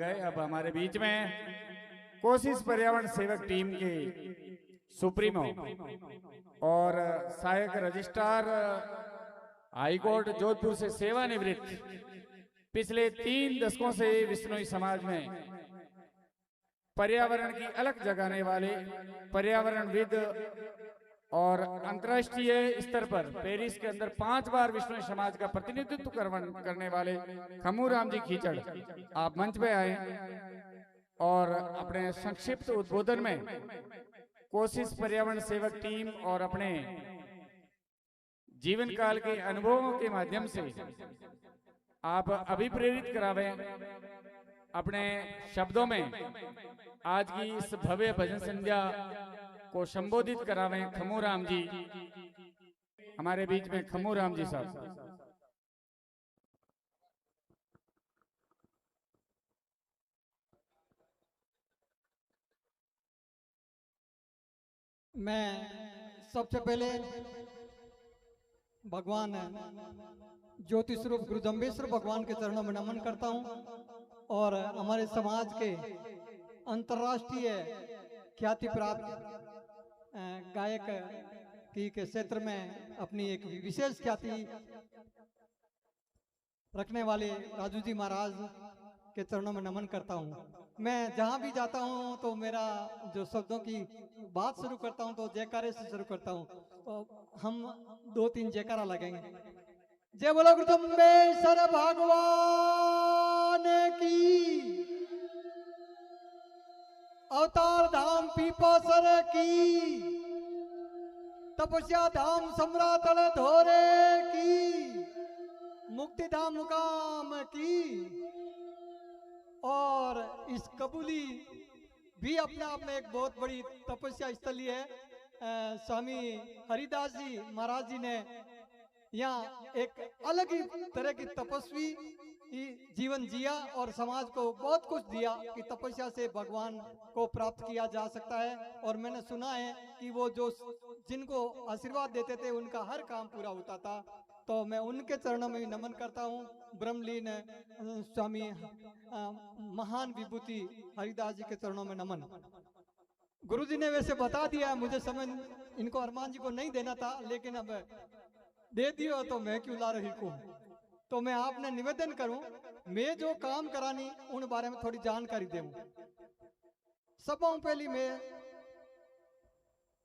गए। अब हमारे बीच में कोशिश पर्यावरण सेवक टीम के सुप्रीमो और सहायक रजिस्ट्रार हाईकोर्ट जोधपुर से सेवानिवृत्त, पिछले 3 दशकों से विश्नोई समाज में पर्यावरण की अलग जगाने वाले पर्यावरणविद और अंतर्राष्ट्रीय स्तर पर पेरिस के अंदर 5 बार विश्नोई समाज का प्रतिनिधित्व करने वाले खमूराम जी खीचड़, आप मंच पे आए और अपने संक्षिप्त उद्बोधन में कोशिश पर्यावरण सेवक टीम और अपने जीवन काल के अनुभवों के माध्यम से आप अभिप्रेरित करावे, अपने शब्दों में आज की इस भव्य भजन संध्या को संबोधित करावे। खमूराम जी हमारे बीच में, खमूराम जी साहब। मैं सबसे पहले भगवान ज्योति स्वरूप गुरु जम्बेश्वर भगवान के चरणों में नमन करता हूं और हमारे समाज के अंतर्राष्ट्रीय ख्याति प्राप्त गायक की के क्षेत्र में अपनी एक विशेष ख्याति रखने वाले राजू जी महाराज के चरणों में नमन करता हूं। मैं जहां भी जाता हूं तो मेरा जो शब्दों की बात शुरू करता हूं तो जयकारे से शुरू करता हूं, तो हम 2-3 जयकारा लगेंगे। जय बोलो गुरु जम्बेश्वर भगवान की, अवतार धाम पीपासर की, तपस्या धाम सम्रातल धोरे की, मुक्ति धाम मुकाम की। और इस कबूली भी अपने आप में एक बहुत बड़ी तपस्या स्थली है। स्वामी हरिदास जी महाराज जी ने यहाँ एक अलग ही तरह की तपस्वी जीवन जिया और समाज को बहुत कुछ दिया कि तपस्या से भगवान को प्राप्त किया जा सकता है। और मैंने सुना है कि वो जो जिनको आशीर्वाद देते थे उनका हर काम पूरा होता था, तो मैं उनके चरणों में नमन करता हूँ। ब्रह्मलीन स्वामी महान विभूति हरिदास जी के चरणों में नमन। गुरुजी ने वैसे बता दिया, मुझे समय इनको अरमान जी को नहीं देना था, लेकिन अब दे दियो तो मैं क्यों ला रही को। तो मैं आपने निवेदन करूं, मैं जो काम करानी उन बारे में थोड़ी जानकारी दूं। सबों पहली मैं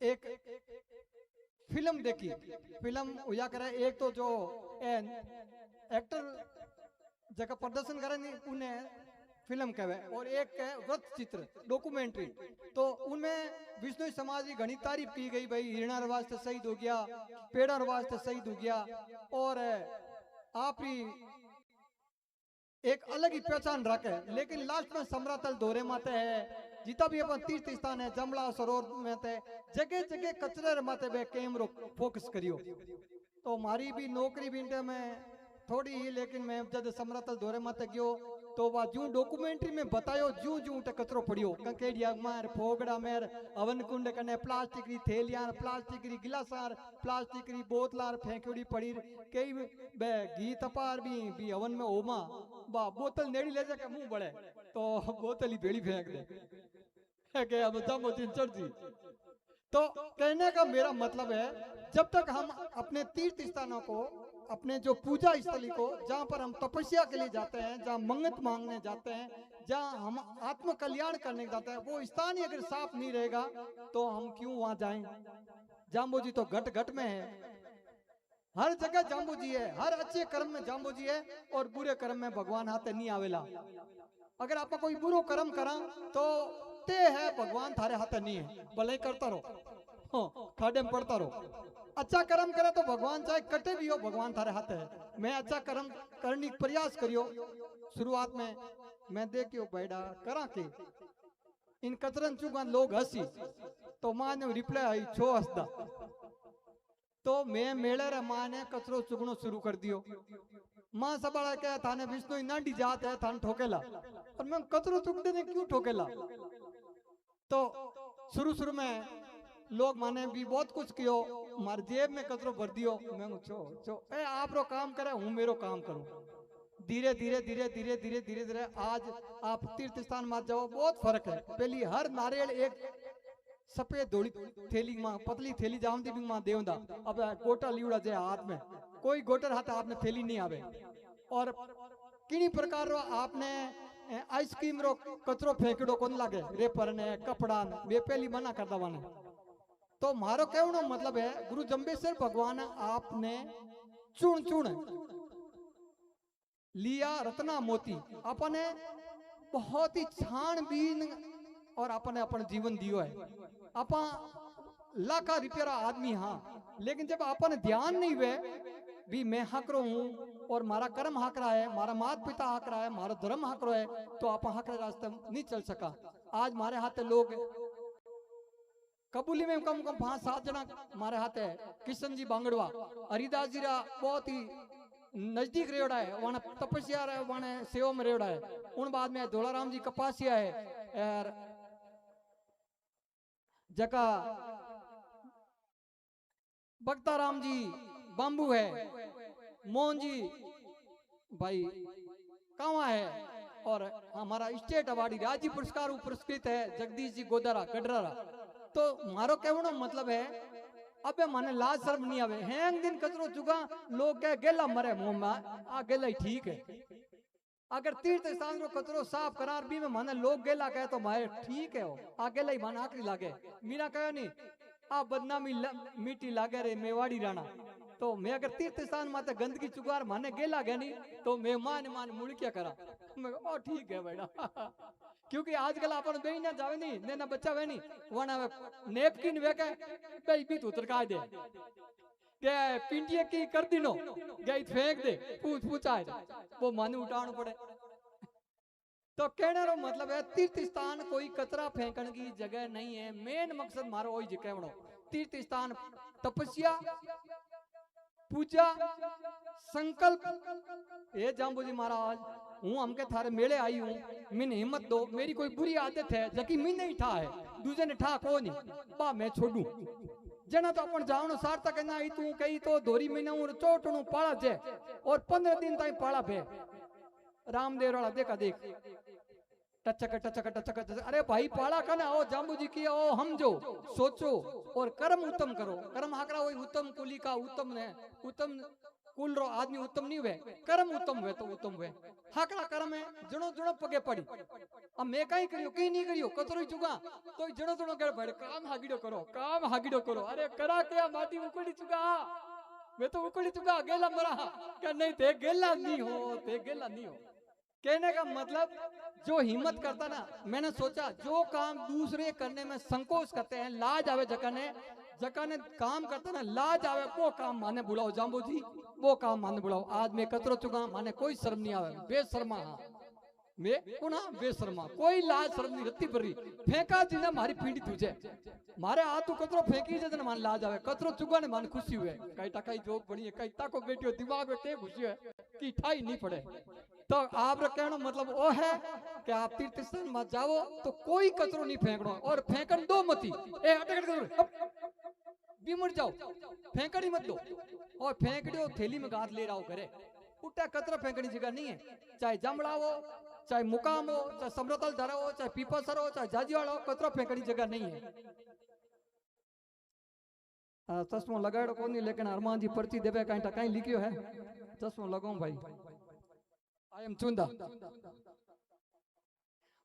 एक फिल्म देखी, फिल्म या करे एक तो जो एक्टर जगह प्रदर्शन करे नहीं उन्हें फिल्म कहवे, और एक है वृत्त चित्र डॉक्यूमेंट्री। तो उनमें विष्णु समाज की घनी तारीफ की गई, भाई हिरणार वास्ते शहीद हो गया, पेड़ार वास्ते शहीद हो गया, और आप ही एक अलग ही पहचान रखे। लेकिन लास्ट में समरातल दौरे माते है, जितना भी अपन तीर्थ स्थान है जमला सरोवर में थे, जगह जगह कचरे माते बे कैमरो फोकस करियो। तो हमारी भी नौकरी भी में थोड़ी ही, लेकिन मैं जब समरातल दौरे माते गयो तो वह जू डॉक्यूमेंट्री में बतायो जू जू उठे कचरो पड़ियो, कंकेडिया मार फोगड़ा मेर हवन कुंड कने प्लास्टिक री थैलियां, प्लास्टिक री गिलासार, प्लास्टिक री बोतलार फेंकड़ी पड़ी, कई बे घी तपार भी हवन में ओमा बा बोतल नेड़ी ले जाके मुंह बड़े तो बोतल ही बेड़ी फेंक दे के अब जम चढ़ जी। तो कहने का मेरा मतलब है, जब तक हम अपने तीर्थ स्थानों को, अपने जो पूजा स्थली को, जहाँ पर हम तपस्या के लिए जाते हैं, जहाँ मंगत मांगने जाते हैं, जहाँ हम आत्म कल्याण करने जाते हैं, वो स्थान ही अगर साफ नहीं रहेगा तो हम क्यों वहां जाएं। जाम्बू जी तो घट घट में है, हर जगह जाम्बू जी है, हर अच्छे कर्म में जाम्बू जी है और बुरे कर्म में भगवान हाथे नहीं आवेला। अगर आप कोई बुरो कर्म करा तो ते है भगवान थारे हाथे नहीं है, भले करता रहो, खाडे में पड़ता रहो। अच्छा कर्म करे तो भगवान चाहे कटे भी हो, भगवान थारे हाथ है। मैं अच्छा कर्म करने का प्रयास करियो। शुरुआत में मैं देखियो बैडा करा के इन कचरन चुगा लोग हसी, तो मां ने रिप्लाई आई छो हसदा, तो मैं मेले रे मां ने कचरो चुगनो शुरू कर दियो। मां सबड़ा के थाने विष्णु नाडी जात है, थाने ठोकेला, और मैं कचरो चुग देने क्यों ठोकेला। तो शुरू में लोग माने भी बहुत कुछ कियो, मार जेब में कचरो भर दियो। मैं छो छो ए आप रो काम करे, हूँ मेरो काम करूं। धीरे धीरे धीरे धीरे धीरे धीरे धीरे आज आप तीर्थ स्थान में जाओ, बहुत फर्क है। पहली हर नारियल एक सफेद धोली थैली में, पतली थैली जामती भी मां देवदा। अब गोटा लीवड़ा जे हाथ में, कोई गोटर हाथ आपने थैली नहीं आवे। और किनी प्रकार रो आपने आइसक्रीम रो कचरो फेंकड़ो कोन लागे, रेपर ने कपड़ा ने, वे पहली मना कर दवाने। तो मारो कहनो मतलब है गुरु जम्बेश्वर भगवान आपने चुन चुन लिया रत्ना मोती, अपने बहुत ही छानबीन और अपने अपन जीवन दियो है। आपा लाखा रुपया आदमी हाँ, लेकिन जब अपन ध्यान नहीं हुए भी मैं हकरो हूं और मारा कर्म हकरा है, मारा माता पिता हकरा है, मारा धर्म हकरो है, तो आप हकरे रास्ते नहीं चल सका। आज मारे हाथ लोग कबूली में कम कम 5-7 जना मारे हाथ है। किशन जी बांगड़वा, हरिदास जी रा बहुत ही नजदीक रेवड़ा है, वहां तपस्या है, वहां सेवा में रेवड़ा है। उन बाद में धोलाराम जी कपासिया है, और जका भक्ताराम जी बाम्बू है, मोहन जी भाई कावा है, और हमारा स्टेट अवार्डी राज्य पुरस्कार पुरस्कृत है जगदीश जी गोदारा गडरारा। तो मारो कहनो मतलब है अबे माने लाज शर्म नहीं आवे। हैंग दिन कचरो चुगा लोग कह गेला मरे मुंह में, आ गेला ही ठीक है। अगर तीर्थ स्थान रो कचरो साफ करार भी में माने लोग गेला कहे तो मारे ठीक है, हो आ गेला ही माने आखरी लागे। मीरा कहे नहीं आ बदनामी मीठी लागे रे मेवाड़ी राणा। तो मैं अगर तीर्थ स्थान माते गंदगी चुगार माने गेला गया नहीं तो मैं मान मुड़ क्या करा, मैं ओ ठीक है बेटा। क्योंकि आजकल अपन बेई ना जावे नहीं, ने ना बच्चा वे नहीं, वना नेपकिन वे के बेई भी तो तरका दे के पिंटिए की कर दिनो गई फेंक दे, पूछा है वो मन उठाना पड़े। तो कहने रो मतलब है तीर्थ स्थान कोई कचरा फेंकने की जगह नहीं है। मेन मकसद मारो वही जी कहनो, तीर्थ स्थान तपस्या पूजा संकल्प। ये जाम्बू जी महाराज हूँ हमके थारे मेले आई हूँ, मैंने हिम्मत दो, मेरी कोई बुरी आदत है जबकि मैं नहीं ठा है, दूसरे ने ठा को नहीं बा मैं छोड़ू जना। तो अपन जावनो सार्थक ना आई तू कही तो धोरी महीना चोटणू पाला जे और 15 दिन ताई पाला भे। रामदेव वाला देखा देख टचक टचक टचक टचक। अरे भाई पाला कना ओ जाम्बू जी की ओ हम जो सोचो और कर्म उत्तम करो। कर्म हाकरा वही उत्तम कुली का उत्तम है, उत्तम कुल रो आदमी उत्तम नहीं हुए, कर्म उत्तम हुए तो उत्तम हुए। हाकरा कर्म है जणो जणो पगे पड़ी। अब मैं कहीं करियो कहीं नहीं करियो कतरो ही चुका तो जणो जणो कर बड़े काम हागिडो करो, काम हागिडो करो। अरे करा क्या माटी उकड़ी चुका, मैं तो उकड़ी चुका गेला मरा क्या नहीं थे गेला नहीं हो, थे गेला नहीं हो। कहने का मतलब जो हिम्मत करता ना, मैंने सोचा जो काम दूसरे करने में संकोच करते हैं, लाज आवे जका ने काम करता ना लाज आवे, वो काम माने बुलाओ जाम्बू जी, वो काम माने बुलाओ। आज मैं कतरो चुका माने कोई शर्म नहीं आवे, बेशर्मा हाँ मैं पुना बेशर्मा, कोई लाज शर्म नहीं रत्ती पर फेंका जी ने मारी पीड़ी तुझे मारे आ तू कतरो फेंकी जे मान लाज आवे, कतरो चुगा ने मान खुशी हुए। कई टकाई जोक बनी है, कई ताको बेटियो दिमाग में के खुशी है कि ठाई नहीं पड़े। तो आप कहना मतलब वो है कि आप तीर्थ स्थान में जाओ तो कोई कचरो नहीं फेंकना, और फेंकन दो मती ए अटक बीमर जाओ फेंकनी मत दो, और फेंक दो थैली में गांठ ले रहा हो घरे। उठा कचरा फेंकनी जगह नहीं है, चाहे जामड़ा हो चाहे मुकाम हो चाहे समरतल धरा हो चाहे पीपसर हो चाहे जाजीवाड़ा हो, कचरा फेंकनी जगह नहीं है। चश्मो लगाड़ो को नहीं, लेकिन हनुमान जी पर्ची देवे कहीं कहीं लिखियो है चश्मो लगाऊं भाई। आई एम चुंदा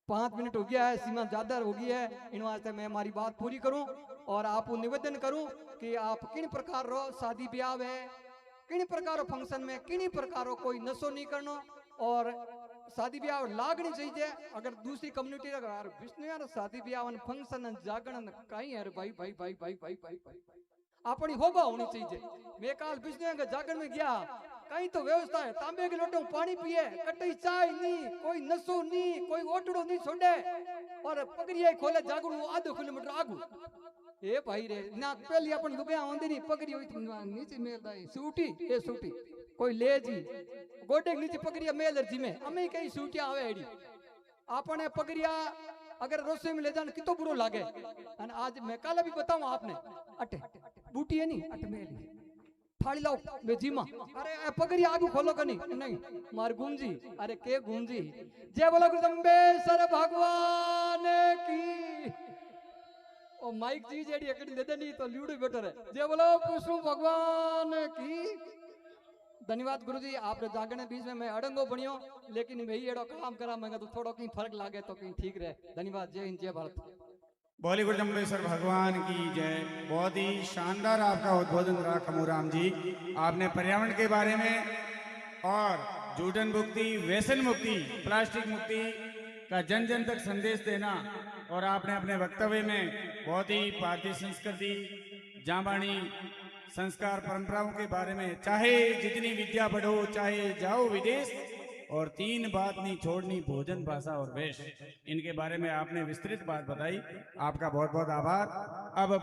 5 मिनट हो गया है, सीमा ज्यादा हो गई है, इन वास्ते मैं हमारी बात पूरी करूं और आपको निवेदन करूं कि आप किन प्रकार रो शादी ब्याह है, किन प्रकार फंक्शन में किन प्रकार कोई नशो नहीं करना, और शादी ब्याह लागनी चाहिए। अगर दूसरी कम्युनिटी विष्णु यार शादी ब्याह फंक्शन जागरण कहीं है भाई भाई भाई भाई भाई भाई भाई अपनी होगा होनी चाहिए। मैं काल विष्णु के जागरण में गया, कहीं तो व्यवस्था है, तांबे के लोटे पानी पिए, कटई चाय नहीं, कोई नशो नहीं, कोई ओटड़ो नहीं छोड़े, और पगड़िया खोले जागरू आधो किलोमीटर आगू। ए भाई रे ना पहली अपन दुबया आंदी नहीं पगड़ी हुई नीचे मेलदा सूटी ए सूटी कोई ले जी गोडे नीचे पगड़िया मेलर जी में हमें कई सूटिया आवे एडी आपने पगड़िया अगर रसोई में ले जाना कितो बुरो लागे। आज मैं कल भी बताऊं आपने अटे बूटी है नहीं अट मेली थाली लाओ बेजी मां अरे पगड़ी आगू खोलो कनी नहीं मार गुंजी अरे के गुंजी जय बोलो गुरुदम्बेश्वर भगवान की ओ माइक जी जेडी एकड़ी दे देनी तो ल्यूडो बेटर है जय बोलो कृष्ण भगवान की धन्यवाद गुरुजी आप जागने बीच में मैं अड़ंगो बनियो लेकिन भाई एड़ो काम करा मैं तो थोड़ो कहीं फर्क लागे तो कहीं ठीक रहे धन्यवाद जय हिंद जय भारत बोली गुरुदम्बेश्वर भगवान की जय। बहुत ही शानदार आपका उद्बोधन रहा खमूराम जी। आपने पर्यावरण के बारे में और जूठन मुक्ति, व्यसन मुक्ति, प्लास्टिक मुक्ति का जन जन तक संदेश देना और आपने अपने वक्तव्य में बहुत ही भारतीय संस्कृति, जाबानी, संस्कार, परंपराओं के बारे में, चाहे जितनी विद्या पढ़ो, चाहे जाओ विदेश, और 3 बात नहीं छोड़नी, भोजन, भाषा और वेश, इनके बारे में आपने विस्तृत बात बताई। आपका बहुत बहुत आभार। अब